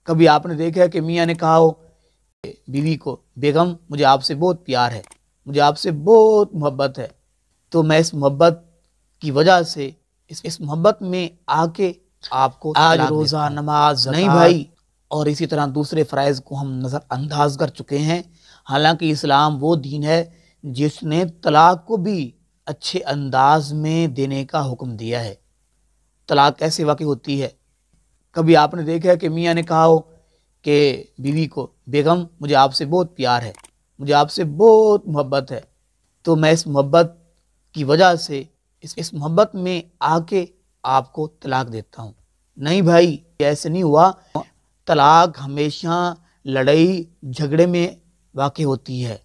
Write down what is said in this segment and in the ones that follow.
کبھی آپ نے دیکھا ہے کہ میاں نے کہا ہو بیوی کو، بیگم مجھے آپ سے بہت پیار ہے، مجھے آپ سے بہت محبت ہے، تو میں اس محبت کی وجہ سے اس محبت میں آ کے آپ کو آج روزہ نماز زکوٰۃ نہیں بھائی، اور اسی طرح دوسرے فرائض کو ہم نظر انداز کر چکے ہیں۔ حالانکہ اسلام وہ دین ہے جس نے طلاق کو بھی اچھے انداز میں دینے کا حکم دیا ہے۔ طلاق کیسے واقع ہوتی ہے؟ کبھی آپ نے دیکھا ہے کہ میاں نے کہا ہو کہ بیوی کو، بیگم مجھے آپ سے بہت پیار ہے، مجھے آپ سے بہت محبت ہے، تو میں اس محبت کی وجہ سے اس محبت میں آ کے آپ کو طلاق دیتا ہوں۔ نہیں بھائی، ایسے نہیں ہوا۔ طلاق ہمیشہ لڑائی جھگڑے میں واقع ہوتی ہے۔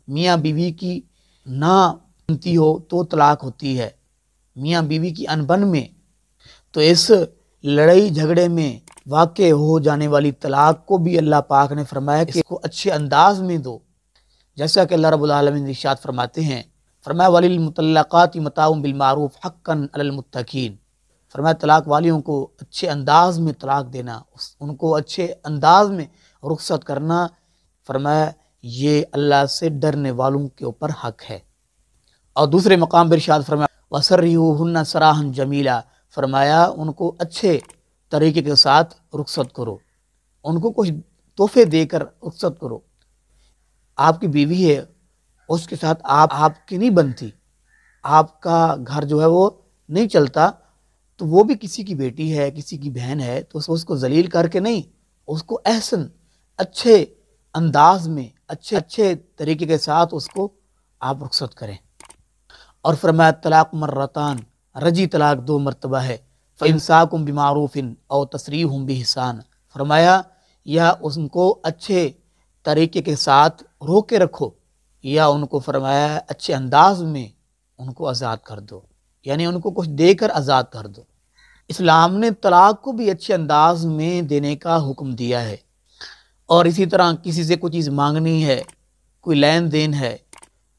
میاں بیوی کی نہ بنتی ہو تو طلاق ہوتی ہے، میاں بیوی کی انبن میں، تو اس لڑائی جھگڑے میں واقع ہو جانے والی طلاق کو بھی اللہ پاک نے فرمایا کہ اس کو اچھے انداز میں دو، جیسا کہ اللہ رب العالمین ارشاد فرماتے ہیں، فرمایا وَلِلْمُطَلَّقَاتِ مَتَاعٌ بِالْمَعْرُوفِ حَقًّا عَلَى الْمُتَّقِينَ، فرمایا طلاق والیوں کو اچھے انداز میں طلاق دینا، ان کو اچھے انداز میں رخصت کرنا، فرمایا یہ اللہ سے ڈرنے والوں کے اوپر حق ہے۔ اور دوسرے مقام پر ارشاد فرمایا وَسَرِّحُوهُنَّ سَرَاحًا جَمِيلًا، فرمایا ان کو اچھے طریقے کے ساتھ رخصت کرو، ان کو کچھ تحفے دے کر رخصت کرو۔ آپ کی بیوی ہے، اس کے ساتھ آپ کی نہیں بنتی، آپ کا گھر جو ہے وہ نہیں چلتا، تو وہ بھی کسی کی بیٹی ہے، کسی کی بہن ہے، تو اس کو ذلیل کر کے نہیں، اس کو احسن اچھے انداز میں اچھے طریقے کے ساتھ اس کو آپ رخصت کریں۔ اور فرمایا طلاق مرتان، رجی طلاق 2 مرتبہ ہے، فَإِمْسَاكٌ بِمَعْرُوفٍ أَوْ تَسْرِيحٌ بِإِحْسَانٍ، فرمایا یا ان کو اچھے طریقے کے ساتھ روک کے رکھو، یا ان کو فرمایا اچھے انداز میں ان کو آزاد کر دو، یعنی ان کو کچھ دے کر آزاد کر دو۔ اسلام نے طلاق کو بھی اچھے انداز میں دینے کا حکم دیا ہے۔ اور اسی طرح کسی سے کوئی چیز مانگنی ہے، کوئی لین دین ہے،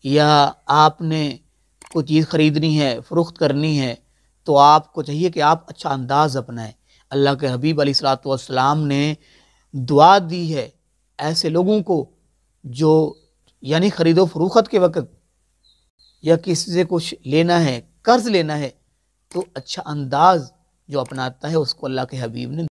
یا آپ نے کوئی چیز خریدنی ہے، فروخت کرنی ہے، تو آپ کو چاہیے کہ آپ اچھا انداز اپنائیں۔ اللہ کے حبیب علیہ الصلوۃ والسلام نے دعا دی ہے ایسے لوگوں کو جو یعنی خرید و فروخت کے وقت یا کسی سے کچھ لینا ہے، قرض لینا ہے، تو اچھا انداز جو اپناتا ہے اس کو اللہ کے حبیب نے